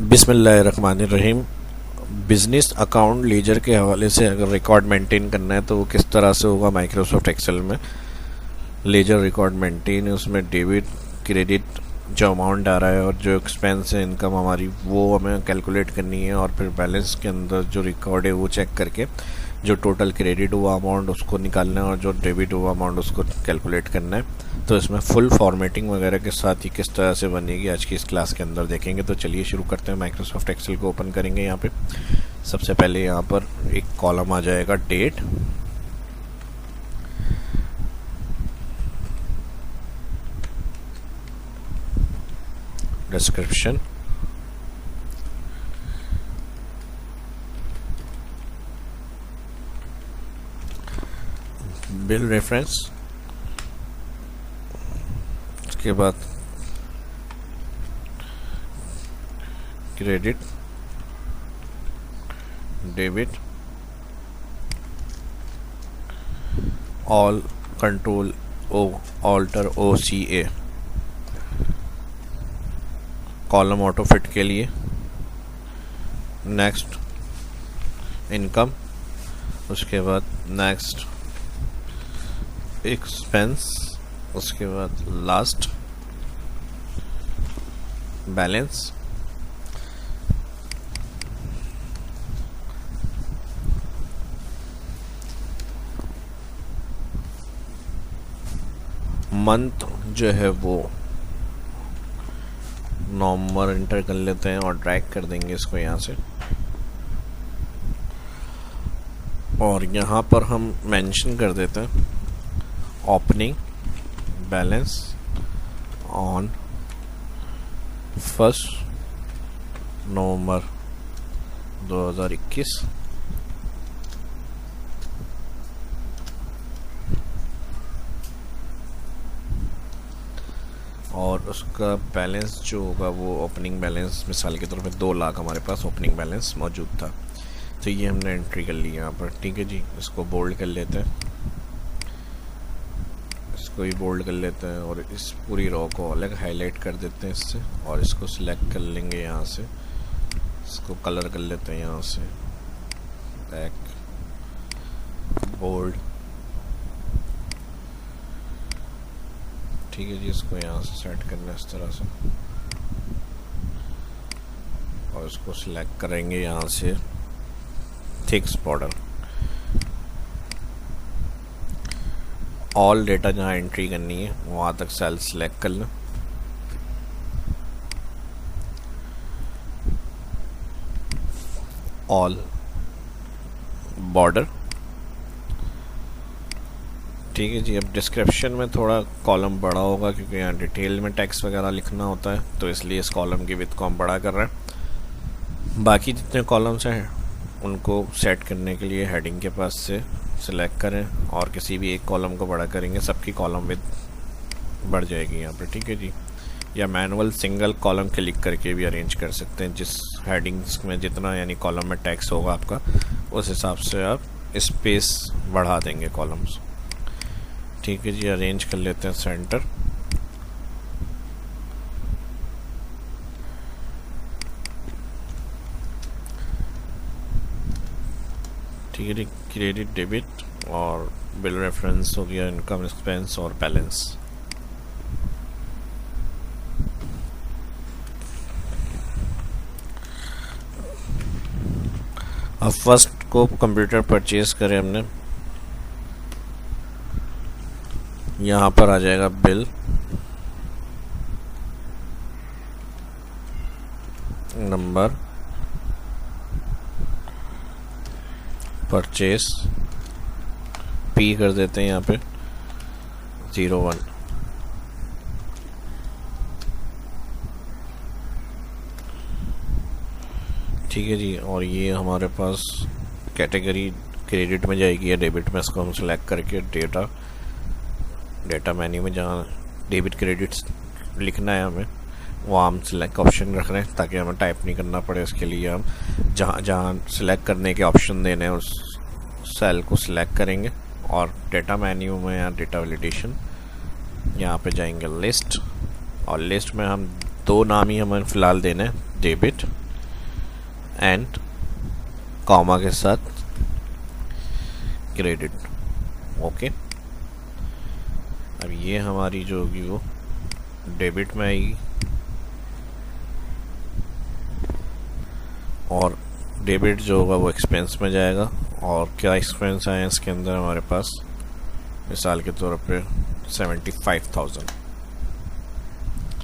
बिस्मिल्लाहिर्रहमानिर्रहीम। Business account leisure के हवाले से अगर रिकॉर्ड मेंटेन करना है तो वो किस तरह से होगा माइक्रोसॉफ्ट एक्सेल में। लेजर रिकॉर्ड मेंटेन है, उसमें डेबिट क्रेडिट जो अमाउंट आ रहा है और जो एक्सपेंस है इनकम हमारी वो हमें कैलकुलेट करनी है, और फिर बैलेंस के अंदर जो रिकॉर्ड है वो चेक करके जो टोटल क्रेडिट हुआ अमाउंट उसको निकालना है और जो डेबिट हुआ अमाउंट उसको कैलकुलेट करना है। तो इसमें फुल फॉर्मेटिंग वगैरह के साथ ही किस तरह से बनेगी आज की इस क्लास के अंदर देखेंगे। तो चलिए शुरू करते हैं। माइक्रोसॉफ्ट एक्सेल को ओपन करेंगे। यहाँ पे सबसे पहले यहाँ पर एक कॉलम आ जाएगा डेट, डिस्क्रिप्शन, बिल रेफरेंस, उसके बाद credit, debit, all control O alter OCA column auto fit के लिए, नेक्स्ट इनकम, उसके बाद नेक्स्ट एक्सपेंस, उसके बाद लास्ट बैलेंस, मंथ जो है वो नवंबर इंटर कर लेते हैं और ड्रैग कर देंगे इसको यहाँ से, और यहाँ पर हम मेंशन कर देते हैं ओपनिंग बैलेंस ऑन 1 नवंबर 2021, और उसका बैलेंस जो होगा वो ओपनिंग बैलेंस, मिसाल के तौर पे 2 लाख हमारे पास ओपनिंग बैलेंस मौजूद था। तो ये हमने एंट्री कर ली यहाँ पर। ठीक है जी, इसको बोल्ड कर लेते हैं, इसको ही बोल्ड कर लेते हैं और इस पूरी रो को अलग हाईलाइट कर देते हैं इससे, और इसको सिलेक्ट कर लेंगे यहाँ से, इसको कलर कर लेते हैं यहाँ से बैक बोल्ड। ठीक है जी, इसको यहाँ से सेट करना है इस तरह से, और इसको सिलेक्ट करेंगे यहाँ से थिक्स बॉर्डर। ऑल डेटा जहाँ एंट्री करनी है वहाँ तक सेल सिलेक्ट कर लें, ऑल बॉर्डर। ठीक है जी, अब डिस्क्रिप्शन में थोड़ा कॉलम बड़ा होगा क्योंकि यहाँ डिटेल में टेक्स्ट वगैरह लिखना होता है, तो इसलिए इस कॉलम की विड्थ को हम बड़ा कर रहे हैं। बाकी जितने कॉलम्स हैं उनको सेट करने के लिए हेडिंग के पास से सिलेक्ट करें और किसी भी एक कॉलम को बड़ा करेंगे, सबकी कॉलम विड्थ बढ़ जाएगी यहाँ पे। ठीक है जी, या मैनुअल सिंगल कॉलम क्लिक करके भी अरेंज कर सकते हैं, जिस हेडिंग्स में जितना यानी कॉलम में टेक्स्ट होगा आपका उस हिसाब से आप स्पेस बढ़ा देंगे कॉलम्स। ठीक है जी, अरेंज कर लेते हैं सेंटर। ठीक है जी, क्रेडिट डेबिट और बिल रेफरेंस हो गया, इनकम एक्सपेंस और बैलेंस। अब फर्स्ट को कंप्यूटर परचेज करें हमने, यहाँ पर आ जाएगा बिल, नंबर, परचेस, पी कर देते हैं यहाँ पे 01। ठीक है जी, और ये हमारे पास कैटेगरी क्रेडिट में जाएगी या डेबिट में, इसको हम सेलेक्ट करके डेटा मेन्यू में जहाँ डेबिट क्रेडिट लिखना है हमें वहाँ हम सिलेक्ट ऑप्शन रख रहे हैं ताकि हमें टाइप नहीं करना पड़े। उसके लिए हम जहाँ सिलेक्ट करने के ऑप्शन देने हैं उस सेल को सिलेक्ट करेंगे और डेटा मेन्यू में या डेटा वैलिडेशन यहाँ पे जाएंगे लिस्ट, और लिस्ट में हम 2 नाम ही हमें फ़िलहाल देना है, डेबिट एंड कॉमा के साथ क्रेडिट। ओके, अब ये हमारी जो होगी वो डेबिट में आएगी और डेबिट जो होगा वो एक्सपेंस में जाएगा। और क्या एक्सपेंस आए इसके अंदर हमारे पास, मिसाल के तौर पे 75,000।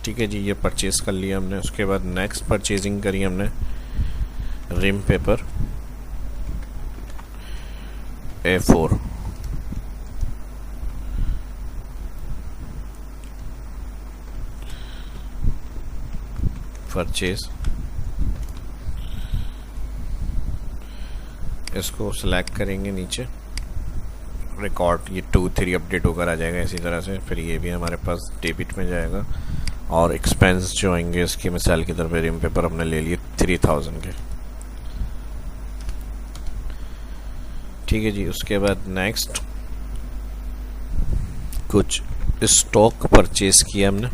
ठीक है जी, ये परचेज कर लिया हमने। उसके बाद नेक्स्ट परचेजिंग करी हमने रिम पेपर A4, परचेज। इसको सिलेक्ट करेंगे नीचे, रिकॉर्ड ये 2-3 अपडेट होकर आ जाएगा इसी तरह से। फिर ये भी हमारे पास डेबिट में जाएगा और एक्सपेंस जो आएंगे इसकी मिसाल की तरफ रिम पेपर हमने ले लिए 3000 के। ठीक है जी, उसके बाद नेक्स्ट कुछ स्टॉक परचेज किया हमने।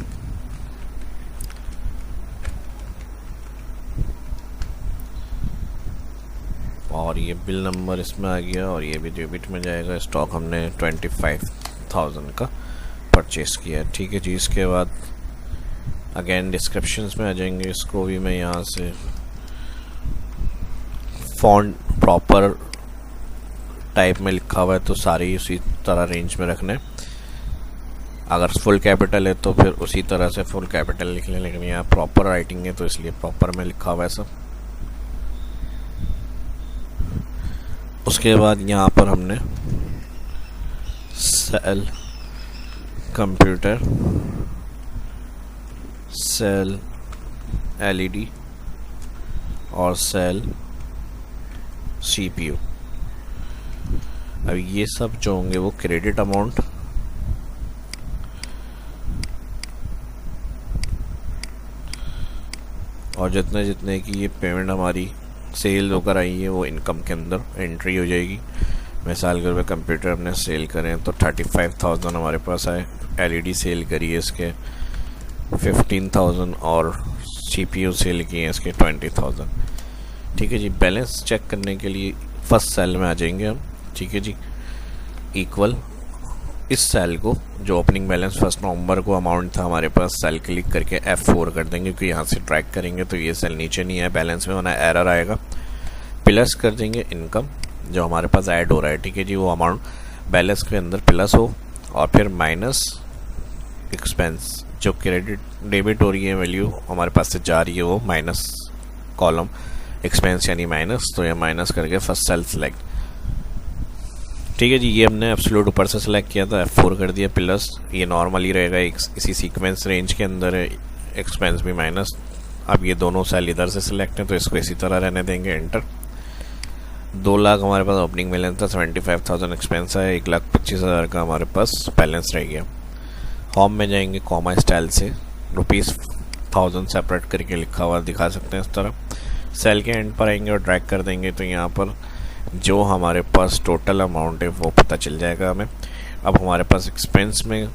और ये बिल नंबर इसमें आ गया और ये भी डेबिट में जाएगा। स्टॉक हमने 25,000 का परचेस किया है। ठीक है जी, इसके बाद अगेन डिस्क्रिप्शंस में आ जाएंगे। इसको भी मैं यहाँ से फॉन्ट प्रॉपर टाइप में लिखा हुआ है तो सारी उसी तरह रेंज में रखने। अगर फुल कैपिटल है तो फिर उसी तरह से फुल कैपिटल लिख लें, लेकिन यहाँ प्रॉपर राइटिंग है तो इसलिए प्रॉपर में लिखा हुआ है सब। उसके बाद यहाँ पर हमने सेल कंप्यूटर, सेल एलईडी और सेल सीपीयू, अब ये सब जो होंगे वो क्रेडिट अमाउंट और जितने जितने की ये पेमेंट हमारी सेल होकर आई है वो इनकम के अंदर एंट्री हो जाएगी। मिसाल के तौर पे कंप्यूटर हमने सेल करें तो 35,000 हमारे पास आए, एलईडी सेल करी है इसके 15,000 और सीपीयू सेल किए हैं इसके 20,000। ठीक है जी, बैलेंस चेक करने के लिए फर्स्ट सेल में आ जाएंगे हम। ठीक है जी, इक्वल इस सेल को जो ओपनिंग बैलेंस 1 नवंबर को अमाउंट था हमारे पास, सेल क्लिक करके F4 कर देंगे क्योंकि यहाँ से ट्रैक करेंगे तो ये सेल नीचे नहीं है, बैलेंस में होना एरर आएगा। प्लस कर देंगे इनकम जो हमारे पास ऐड हो रहा है। ठीक है जी, वो अमाउंट बैलेंस के अंदर प्लस हो और फिर माइनस एक्सपेंस जो क्रेडिट डेबिट हो रही है वैल्यू हमारे पास से जा रही है वो माइनस कॉलम एक्सपेंस यानी माइनस, तो ये माइनस करके फर्स्ट सेल सेलेक्ट। ठीक है जी, ये हमने एब्सोल्यूट ऊपर से सेलेक्ट किया था, F4 कर दिया प्लस, ये नॉर्मल ही रहेगा इसी सीक्वेंस रेंज के अंदर है, एक्सपेंस भी माइनस। अब ये दोनों सेल इधर से सिलेक्ट हैं तो इसको इसी तरह रहने देंगे, एंटर। 2 लाख हमारे पास ओपनिंग बैलेंस था, 75,000 एक्सपेंस है, 1,25,000 का हमारे पास बैलेंस रह गया। होम में जाएंगे, कॉमा स्टाइल से ₹1000 सेपरेट करके लिखा हुआ दिखा सकते हैं इस तरह। सेल के एंड पर आएंगे और ड्रैग कर देंगे तो यहाँ पर जो हमारे पास टोटल अमाउंट है वो पता चल जाएगा हमें। अब हमारे पास एक्सपेंस में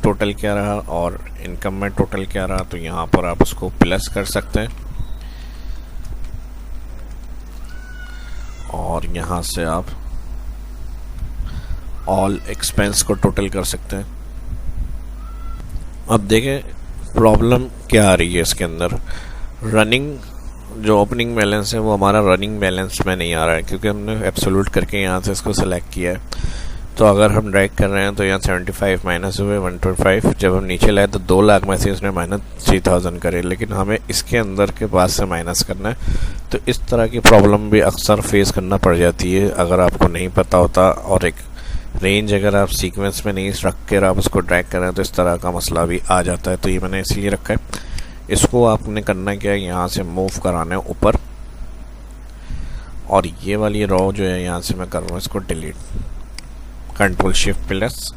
टोटल क्या रहा और इनकम में टोटल क्या रहा, तो यहाँ पर आप उसको प्लस कर सकते हैं और यहाँ से आप ऑल एक्सपेंस को टोटल कर सकते हैं। अब देखें प्रॉब्लम क्या आ रही है इसके अंदर। रनिंग जो ओपनिंग बैलेंस है वो हमारा रनिंग बैलेंस में नहीं आ रहा है क्योंकि हमने एब्सोल्यूट करके यहाँ से इसको सेलेक्ट किया है। तो अगर हम ड्रैग कर रहे हैं तो यहाँ 75 माइनस हुए 125, जब हम नीचे लाए तो 2 लाख में से उसने -3,000 करे, लेकिन हमें इसके अंदर के पास से माइनस करना है। तो इस तरह की प्रॉब्लम भी अक्सर फेस करना पड़ जाती है अगर आपको नहीं पता होता, और एक रेंज अगर आप सीक्वेंस में नहीं रख कर आप उसको ड्रैग करें तो इस तरह का मसला भी आ जाता है। तो ये मैंने इसलिए रखा है। इसको आपने करना क्या है, यहाँ से मूव कराना है ऊपर और ये वाली रो जो है यहाँ से मैं कर रहा हूँ इसको डिलीट, Ctrl+Shift+।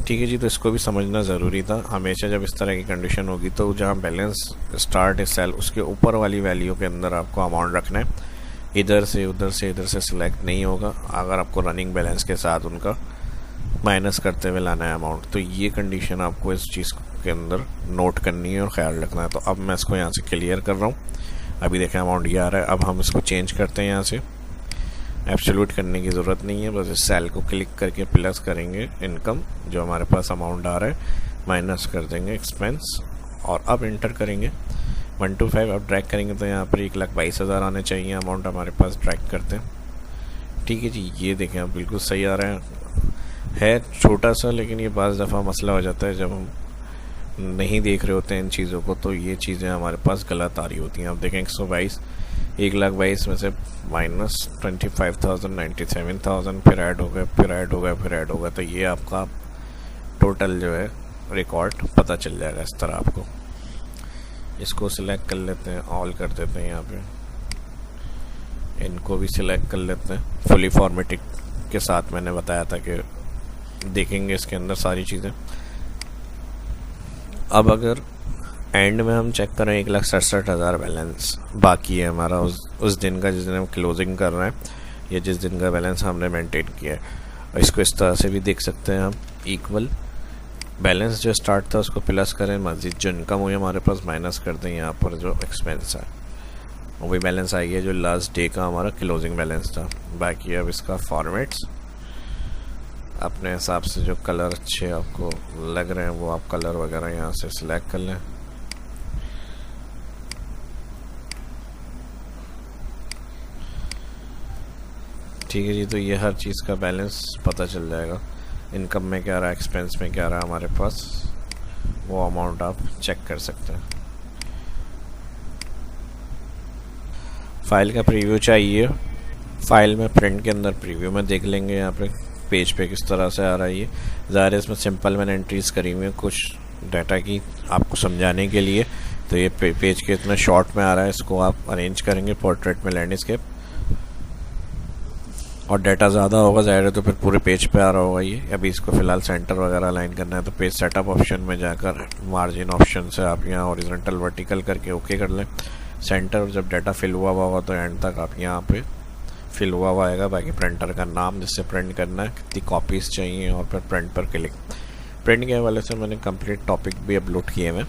ठीक है जी, तो इसको भी समझना ज़रूरी था। हमेशा जब इस तरह की कंडीशन होगी तो जहाँ बैलेंस स्टार्ट है सेल उसके ऊपर वाली वैल्यू के अंदर आपको अमाउंट रखना है, इधर से उधर से इधर से सिलेक्ट नहीं होगा। अगर आपको रनिंग बैलेंस के साथ उनका माइनस करते हुए लाना है अमाउंट, तो ये कंडीशन आपको इस चीज़ के अंदर नोट करनी है और ख्याल रखना है। तो अब मैं इसको यहाँ से क्लियर कर रहा हूँ। अभी देखें अमाउंट ये आ रहा है। अब हम इसको चेंज करते हैं, यहाँ से एब्सोल्यूट करने की ज़रूरत नहीं है, बस इस सेल को क्लिक करके प्लस करेंगे इनकम जो हमारे पास अमाउंट आ रहा है, माइनस कर देंगे एक्सपेंस और अब इंटर करेंगे 125। अब ड्रैग करेंगे तो यहाँ पर 1,22,000 आने चाहिए अमाउंट हमारे पास। ड्रैग करते हैं, ठीक है जी, ये देखें अब बिल्कुल सही आ रहा है छोटा सा, लेकिन ये बाज़ दफ़ा मसला हो जाता है जब हम नहीं देख रहे होते हैं इन चीज़ों को, तो ये चीज़ें हमारे पास गलत आ रही होती हैं। अब देखें 1,22,000 में से -25,000 97,000 फिर ऐड हो गए, फिर ऐड हो गए, फिर ऐड हो गए, तो ये आपका टोटल जो है रिकॉर्ड पता चल जाएगा इस तरह आपको। इसको सिलेक्ट कर लेते हैं, ऑल कर देते हैं, यहाँ पे इनको भी सिलेक्ट कर लेते हैं। फुली फॉर्मेटिक के साथ मैंने बताया था कि देखेंगे इसके अंदर सारी चीज़ें। अब अगर एंड में हम चेक करें 1,67,000 बैलेंस बाकी है हमारा उस दिन का जिस दिन हम क्लोजिंग कर रहे हैं, या जिस दिन का बैलेंस हमने मेंटेन किया है। इसको इस तरह से भी देख सकते हैं हम, इक्वल बैलेंस जो स्टार्ट था उसको प्लस करें, मज़ीद जो इनकम हुई हमारे पास माइनस कर दें, यहाँ पर जो एक्सपेंस है वही बैलेंस आई है जो लास्ट डे का हमारा क्लोजिंग बैलेंस था। बाकी अब इसका फॉर्मेट्स अपने हिसाब से जो कलर अच्छे आपको लग रहे हैं वो आप कलर वगैरह यहाँ से सिलेक्ट कर लें। ठीक है जी, तो ये हर चीज़ का बैलेंस पता चल जाएगा, इनकम में क्या रहा, एक्सपेंस में क्या रहा हमारे पास, वो अमाउंट आप चेक कर सकते हैं। फाइल का प्रीव्यू चाहिए, फाइल में प्रिंट के अंदर प्रीव्यू में देख लेंगे यहाँ पे पेज पे किस तरह से आ रहा है। ये ज़ाहिर है इसमें सिंपल मैंने एंट्रीज करी हुई है कुछ डाटा की आपको समझाने के लिए, तो ये पेज के इतना शॉर्ट में आ रहा है। इसको आप अरेंज करेंगे पोर्ट्रेट में लैंडस्केप, और डाटा ज़्यादा होगा ज़ाहिर है तो फिर पूरे पेज पे आ रहा होगा ये। अभी इसको फ़िलहाल सेंटर वगैरह अलाइन करना है, तो पेज सेटअप ऑप्शन में जाकर मार्जिन ऑप्शन से आप यहाँ हॉरिजॉन्टल वर्टिकल करके ओके कर लें। सेंटर जब डाटा फिल हुआ होगा तो एंड तक आप यहाँ पे फिल हुआ आएगा। बाकी प्रिंटर का नाम जिससे प्रिंट करना है, कितनी कॉपीज़ चाहिए, और फिर प्रिंट पर क्लिक। प्रिंट के हवाले से मैंने कंप्लीट टॉपिक भी अपलोड किए हैं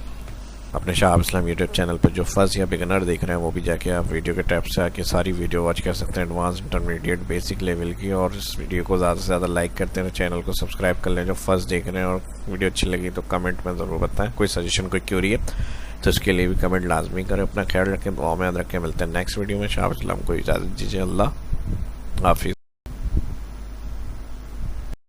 अपने शहाब इस्लाम यूट्यूब चैनल पर। जो फर्स्ट या बिगनर देख रहे हैं वो भी जाके आप वीडियो के टैब से आके सारी वीडियो वॉच कर सकते हैं, एडवांस इंटरमीडिएट बेसिक लेवल की। और इस वीडियो को ज़्यादा से ज़्यादा लाइक करते हैं, चैनल को सब्सक्राइब कर लें जो फर्स्ट देख रहे हैं। और वीडियो अच्छी लगी तो कमेंट में ज़रूर बताएं, कोई सजेशन कोई क्यूरी है तो इसके लिए भी कमेंट लाजमी करें। अपना ख्याल रखें, दुआ में याद रखें। मिलते हैं नेक्स्ट वीडियो में। शहाब इस्लाम को इजाज़त दीजिए, अल्लाह हाफिज़।